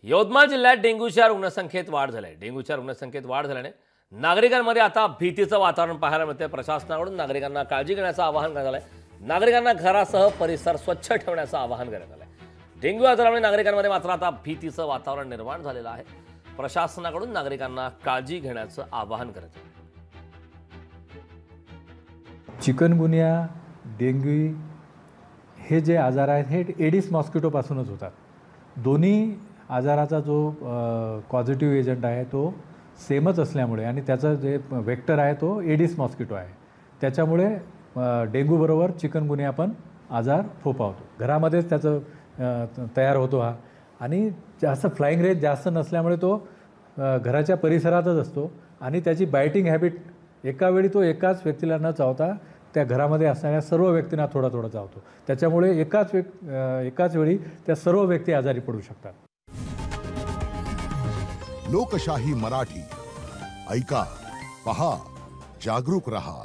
यवतमाळ जिल्ह्यात डेंग्यूच्या रुग्णसंख्येत वाढ झाली आहे। डेंग्यूच्या रुग्णसंख्येत वाढ झाल्याने नागरिकांमध्ये आता भीतीचं वातावरण पाहायला मिळते। प्रशासनाकडून नागरिकांना काळजी घेण्याचं आवाहन करण्यात आलं आहे। नागरिकांना घरासह परिसर स्वच्छ ठेवण्याचं आवाहन करण्यात आलं आहे। डेंग्यू आजारामुळे नागरिकांमध्ये मात्र आता भीतीचं वातावरण निर्माण झालेलं आहे। प्रशासनाकडून नागरिकांना काळजी घेण्याचं आवाहन करण्यात आलं आहे। चिकनगुनिया, डेंग्यू हे जे आजार आहेत हे एडिस मॉस्किटोपासूनच होतात। दोन्ही आजाराचा जो पॉझिटिव्ह एजंट आहे तो सेमच असल्यामुळे आणि त्याचा जे वेक्टर आहे तो एडिस मॉस्किटो आहे, त्याच्यामुळे डेंग्यूबरोबर चिकनगुनिया पण आजार फोपावतो। घरामध्येच त्याचं तयार होतो हा, आणि जास्त फ्लाइंग रेंज जास्त नसल्यामुळे तो घराच्या परिसरातच असतो आणि त्याची बायटिंग हॅबिट एका वेळी तो एकाच व्यक्तीला न चावता त्या घरामध्ये असणाऱ्या सर्व व्यक्तींना थोडा थोडा चावतो। त्याच्यामुळे एकाच वेळी त्या सर्व व्यक्ती आजारी पडू शकतात। लोकशाही मराठी ऐका, पहा, जागरूक रहा।